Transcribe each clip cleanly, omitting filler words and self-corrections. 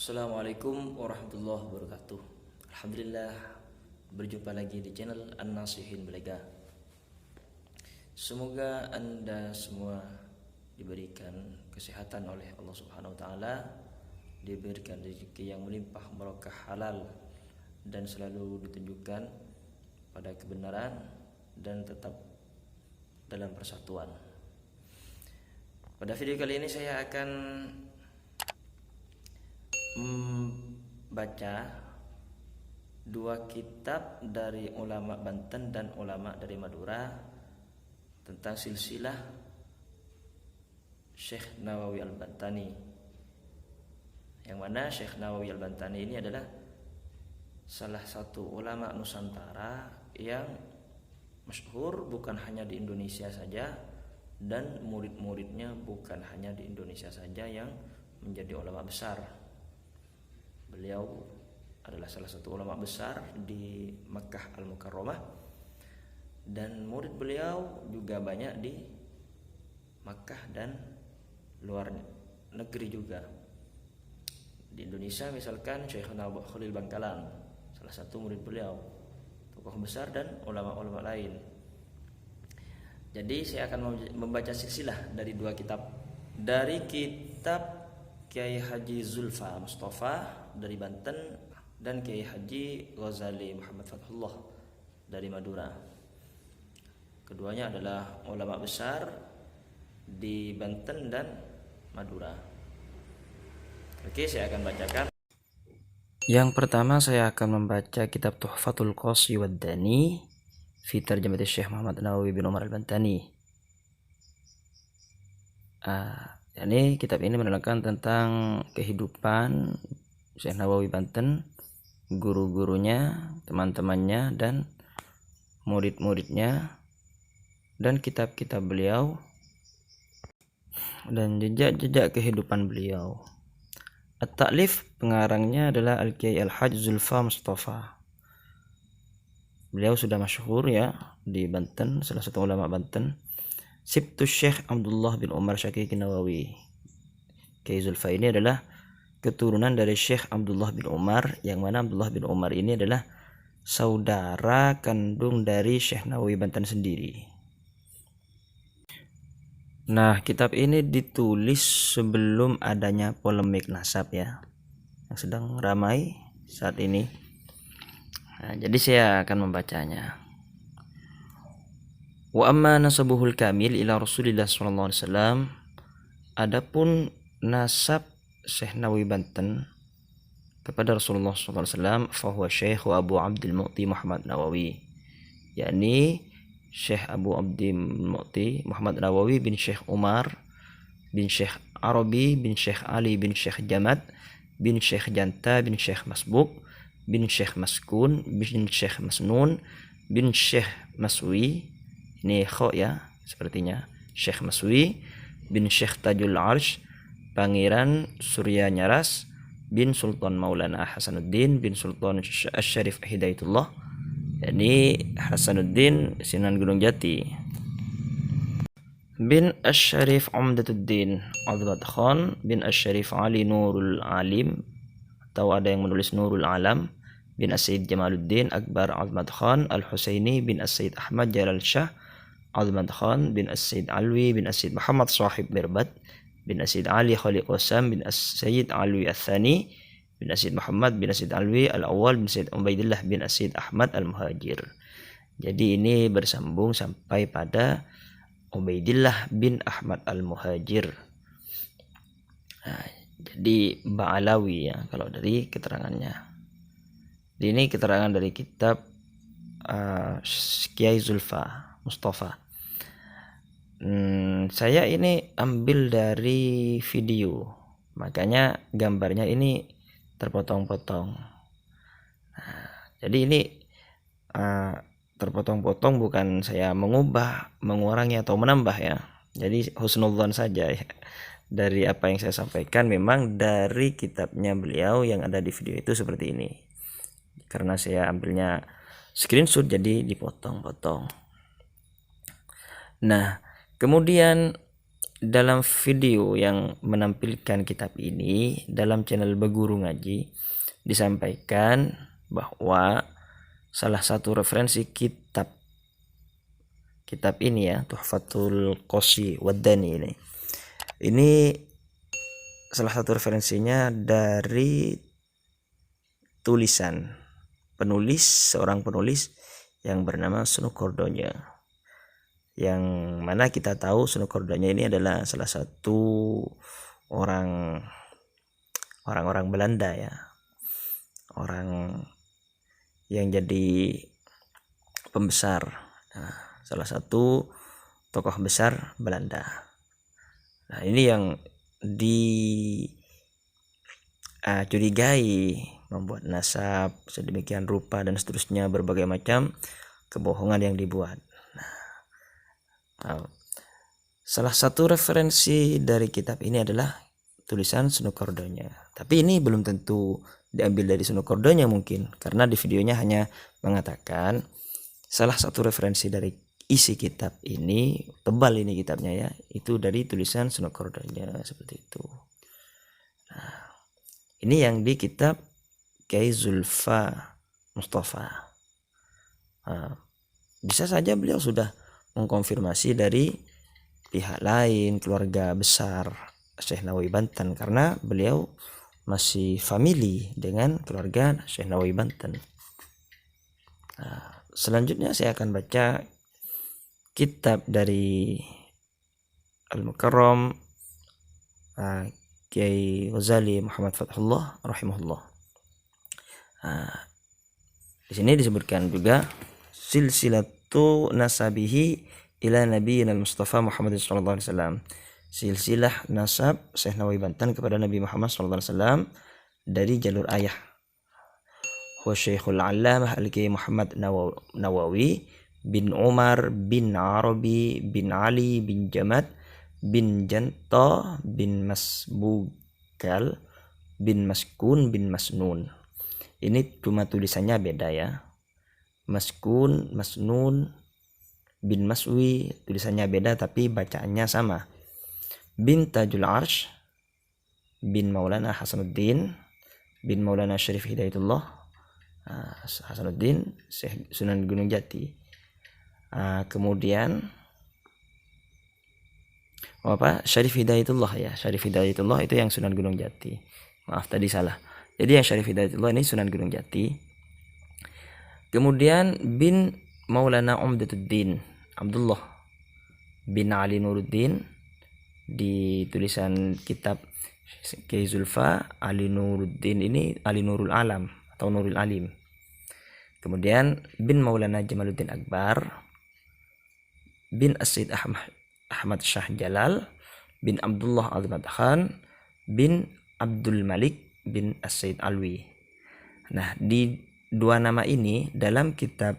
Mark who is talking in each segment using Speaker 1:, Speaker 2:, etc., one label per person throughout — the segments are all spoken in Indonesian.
Speaker 1: Assalamualaikum warahmatullahi wabarakatuh. Alhamdulillah, berjumpa lagi di channel An-Nasihin Belega. Semoga Anda semua diberikan kesehatan oleh Allah Subhanahu wa taala, diberikan rezeki yang melimpah barokah halal, dan selalu ditunjukkan pada kebenaran dan tetap dalam persatuan. Pada video kali ini saya akan membaca dua kitab dari ulama Banten dan ulama dari Madura tentang silsilah Syekh Nawawi Al-Bantani, yang mana Syekh Nawawi Al-Bantani ini adalah salah satu ulama Nusantara yang masyhur bukan hanya di Indonesia saja, dan murid-muridnya bukan hanya di Indonesia saja yang menjadi ulama besar. Beliau adalah salah satu ulama besar di Makkah Al-Mukarramah, dan murid beliau juga banyak di Makkah dan luar negeri juga. Di Indonesia misalkan Syekh Nawawi Khalil Bangkalan, salah satu murid beliau, tokoh besar, dan ulama-ulama lain. Jadi saya akan membaca silsilah dari dua kitab. Dari kitab Kiai Haji Zulfa Mustafa dari Banten dan Kiai Haji Ghazali Muhammad Fathullah dari Madura. Keduanya adalah ulama besar di Banten dan Madura. Oke, saya akan bacakan. Yang pertama saya akan membaca kitab Tuhfatul Qasi wad Dani fi tarjamati Syekh Muhammad Nawawi bin Umar Al-Bantani. Ini kitab ini menerangkan tentang kehidupan Syekh Nawawi Banten, guru-gurunya, teman-temannya, dan murid-muridnya, dan kitab-kitab beliau, dan jejak-jejak kehidupan beliau. At-Ta'lif, pengarangnya adalah Al-Kiai Al-Hajj Zulfa Mustafa. Beliau sudah masyhur ya di Banten, salah satu ulama Banten. Sibtu Syekh Abdullah bin Umar Syaqiqi Nawawi. Kiai Zulfa ini adalah keturunan dari Syekh Abdullah bin Umar, yang mana Abdullah bin Umar ini adalah saudara kandung dari Syekh Nawawi Banten sendiri. Nah, kitab ini ditulis sebelum adanya polemik nasab ya, yang sedang ramai saat ini. Nah, jadi saya akan membacanya. Wa amma nasabuhul kamil ila Rasulillah sallallahu alaihi wasallam. Adapun nasab Syekh Nawawi Banten kepada Rasulullah sallallahu alaihi wasallam, fa huwa Syekh Abu Abdul Mu'ti Muhammad Nawawi, yakni Syekh Abu Abdul Mu'ti Muhammad Nawawi bin Syekh Umar bin Syekh Arabi bin Syekh Ali bin Syekh Jamad bin Syekh Janta bin Syekh Masbuk bin Syekh Maskun bin Syekh Masnun bin Syekh Maswi. Ini kho ya sepertinya. Syekh Maswi bin Syekh Tajul Arsh Pangeran Surya Nyaras bin Sultan Maulana Hasanuddin bin Sultan Asy-Syarif Hidayatullah, yakni Hasanuddin Sinan Gunung Jati, bin Asy-Syarif Umdatuddin Abdul Khan bin Asy-Syarif Ali Nurul Alim, atau ada yang menulis Nurul Alam, bin As-Sayyid Jamaluddin Akbar Ahmad Khan Al-Husaini bin As-Sayyid Ahmad Jalal Shah Ahmad Khan bin As-Sayyid Alwi bin As-Sayyid Muhammad Sahib Mirbat bin As-Sayyid Ali Khalid Qasam bin As-Sayyid Alwi Al-Thani bin As-Sayyid Muhammad bin As-Sayyid Alwi Al-Awwal bin Sayyid Ubaidillah bin As-Sayyid Ahmad Al-Muhajir. Jadi ini bersambung sampai pada Ubaidillah bin Ahmad Al-Muhajir. Nah, jadi Ba'alawi ya kalau dari keterangannya. Ini keterangan dari kitab Kiai Zulfa Mustafa. Saya ini ambil dari video, makanya gambarnya ini terpotong-potong. Nah, jadi ini terpotong-potong, bukan saya mengubah, mengurangi atau menambah ya. Jadi husnudzon saja ya. Dari apa yang saya sampaikan memang dari kitabnya beliau yang ada di video itu seperti ini. Karena saya ambilnya screenshot jadi dipotong-potong. Nah, kemudian dalam video yang menampilkan kitab ini dalam channel Beguru Ngaji disampaikan bahwa salah satu referensi kitab ini ya, Tuhfatul Qosi Waddani ini salah satu referensinya dari tulisan seorang penulis yang bernama Sunukordonya, yang mana kita tahu Sunukordonya ini adalah salah satu orang-orang Belanda ya, orang yang jadi pembesar, salah satu tokoh besar Belanda. Nah, ini yang dicurigai membuat nasab sedemikian rupa dan seterusnya, berbagai macam kebohongan yang dibuat. Nah, salah satu referensi dari kitab ini adalah tulisan Sunukordonya. Tapi ini belum tentu diambil dari Sunukordonya mungkin, karena di videonya hanya mengatakan salah satu referensi dari isi kitab ini, tebal ini kitabnya ya, itu dari tulisan Sunukordonya, seperti itu. Nah, ini yang di kitab Kiai Zulfa Mustafa. Nah, bisa saja beliau sudah mengkonfirmasi dari pihak lain, keluarga besar Syekh Nawawi Banten, karena beliau masih famili dengan keluarga Syekh Nawawi Banten. Nah, selanjutnya saya akan baca kitab dari Al-Mukarram Kiai Ghazali Muhammad Fathullah rahimahullah. Di sini disebutkan juga silsilatu nasabihi ila nabiyina al-Mustafa Muhammad sallallahu alaihi wasallam. Silsilah nasab Syekh Nawawi Banten kepada Nabi Muhammad sallallahu alaihi wasallam dari jalur ayah. Wa Syekhul Allamah Al-Kiai Muhammad Nawawi bin Umar bin Arabi bin Ali bin Jamad bin Janta bin Masbugal bin Maskun bin Masnun. Ini cuma tulisannya beda ya. Maskun, Masnun bin Maswi tulisannya beda tapi bacaannya sama. Bin Tajul Arsh bin Maulana Hasanuddin bin Maulana Syarif Hidayatullah Hasanuddin Syekh Sunan Gunung Jati. Kemudian Syarif Hidayatullah ya, Syarif Hidayatullah itu yang Sunan Gunung Jati. Maaf tadi salah. Jadi yang Syarif Hidayatullah ini Sunan Gunung Jati. Kemudian bin Maulana Umdatuddin Abdullah bin Ali Nuruddin, di tulisan kitab Kiai Zulfa Ali Nuruddin ini Ali Nurul Alam atau Nurul Alim. Kemudian bin Maulana Jamaluddin Akbar bin As-Said Ahmad Shah Jalal bin Abdullah Azmat Khan bin Abdul Malik bin As-Said Alwi. Nah, di dua nama ini dalam kitab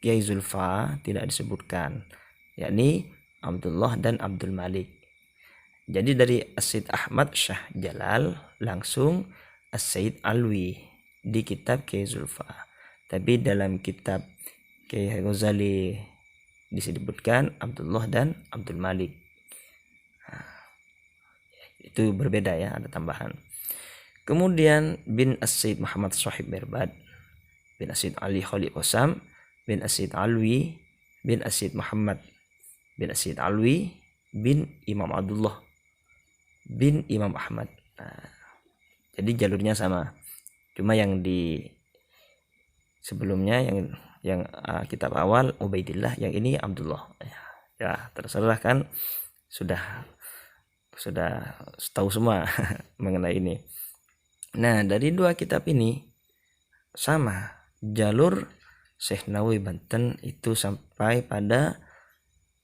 Speaker 1: Kiai Zulfa tidak disebutkan, yakni Abdullah dan Abdul Malik. Jadi dari As-Said Ahmad Shah Jalal langsung As-Said Alwi di kitab Kiai Zulfa. Tapi dalam kitab Kiai Ghazali disebutkan Abdullah dan Abdul Malik. Itu berbeda ya, ada tambahan. Kemudian bin As-Said Muhammad Shahib Mirbad bin As-Said Ali Khalid Qasam bin As-Said Alwi bin As-Said Muhammad bin As-Said Alwi bin Imam Abdullah bin Imam Ahmad. Jadi jalurnya sama, cuma yang di sebelumnya yang kitab awal Ubaidillah, yang ini Abdullah ya, terserah kan, sudah tahu semua mengenai ini. Nah, dari dua kitab ini sama jalur Syekh Nawawi Banten itu sampai pada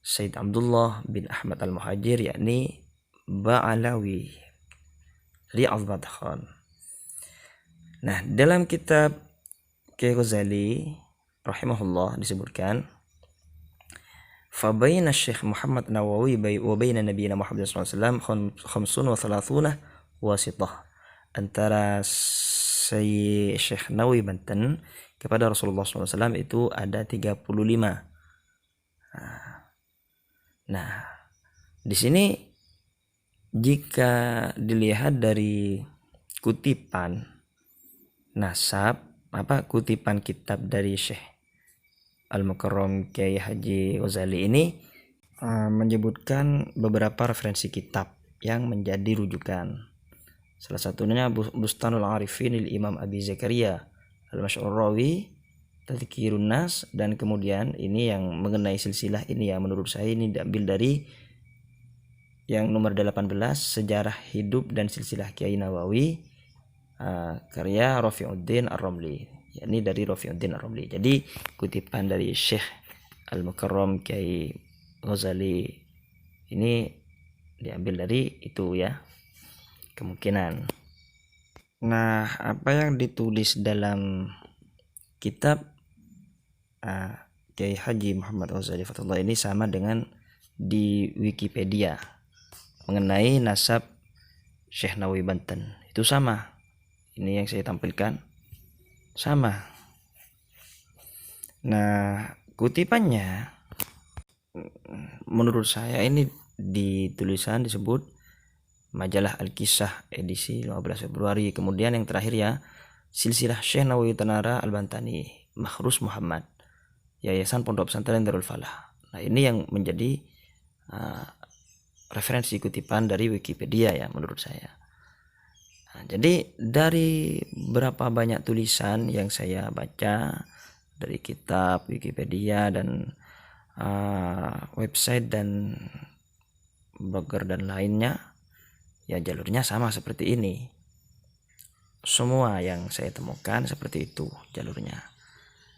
Speaker 1: Said Abdullah bin Ahmad Al-Muhajir, yakni Ba'alawi dari Azmat Khan. Nah, dalam kitab Kiai Ghazali rahimahullah disebutkan fabaina Syekh Muhammad Nawawi wa baina nabiyina Muhammad sallallahu alaihi wasallam khamsun wa thalathuna wasithah, antara Syekh Nawawi Banten kepada Rasulullah SAW itu ada 35. Nah, di sini jika dilihat dari kutipan nasab kutipan kitab dari Syekh Al-Mukarram Kiai Haji Ghazali ini menyebutkan beberapa referensi kitab yang menjadi rujukan. Salah satunya Bustanul Arifin Imam Abi Zakaria Al-Masy'ur Rawi Tadhkirun Nas, dan kemudian ini yang mengenai silsilah ini ya menurut saya ini diambil dari yang nomor 18 Sejarah Hidup dan Silsilah Kiai Nawawi karya Rafiuddin Ar-Ramli, yakni dari Rafiuddin Ar-Ramli. Jadi kutipan dari Syekh Al-Mukarram Kiai Ghazali ini diambil dari itu ya, kemungkinan. Nah, apa yang ditulis dalam kitab Kiai Haji Muhammad Ghazali Fathullah ini sama dengan di Wikipedia mengenai nasab Syekh Nawawi Banten, itu sama. Ini yang saya tampilkan sama. Nah, kutipannya menurut saya ini di tulisan disebut Majalah Al-Kisah edisi 15 Februari. Kemudian yang terakhir ya, Silsilah Syekh Nawawi Tanara Al-Bantani Makhrus Muhammad, Yayasan Pondok Pesantren Darul Falah. Nah, ini yang menjadi referensi kutipan dari Wikipedia ya menurut saya. Nah, jadi dari berapa banyak tulisan yang saya baca dari kitab, Wikipedia, dan website dan blogger dan lainnya, ya jalurnya sama seperti ini. Semua yang saya temukan seperti itu jalurnya.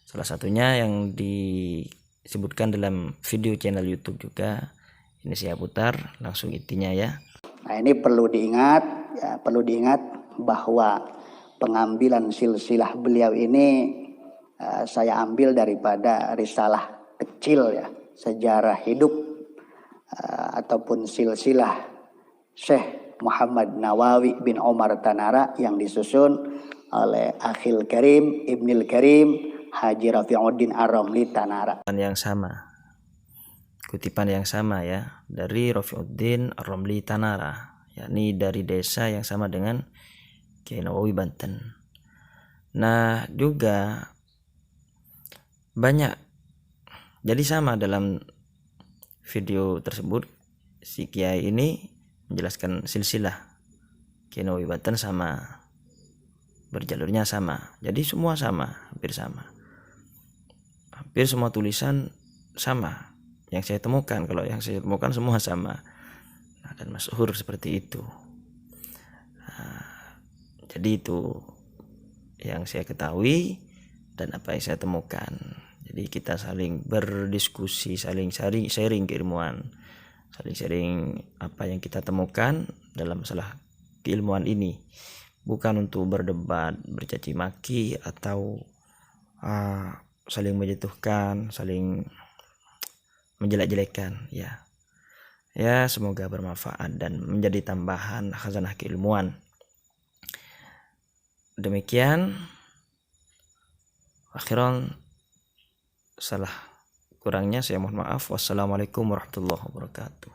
Speaker 1: Salah satunya yang disebutkan dalam video channel YouTube juga. Ini saya putar langsung intinya ya.
Speaker 2: Nah, ini perlu diingat bahwa pengambilan silsilah beliau ini saya ambil daripada risalah kecil ya, Sejarah Hidup ataupun silsilah Syekh Muhammad Nawawi bin Omar Tanara yang disusun oleh Akhil Karim Ibnil Karim Haji Rafiuddin Ar-Ramli Tanara.
Speaker 1: Yang sama, kutipan yang sama ya, dari Rafiuddin Ar-Ramli Tanara, yakni dari desa yang sama dengan Kiai Nawawi Banten. Nah, juga banyak, jadi sama dalam video tersebut si Kiai ini menjelaskan silsilah Kiai Nawawi Banten sama, berjalurnya sama, jadi semua sama, hampir sama, hampir semua tulisan sama yang saya temukan. Kalau yang saya temukan semua sama, dan masyhur seperti itu. Jadi itu yang saya ketahui dan apa yang saya temukan. Jadi kita saling berdiskusi, saling sharing keilmuan, saling sharing apa yang kita temukan dalam masalah keilmuan ini, bukan untuk berdebat, bercaci maki, atau saling menjatuhkan, saling menjelek-jelekan ya. Ya, semoga bermanfaat dan menjadi tambahan khazanah keilmuan. Demikian, akhiran salah kurangnya saya mohon maaf. Wassalamualaikum warahmatullahi wabarakatuh.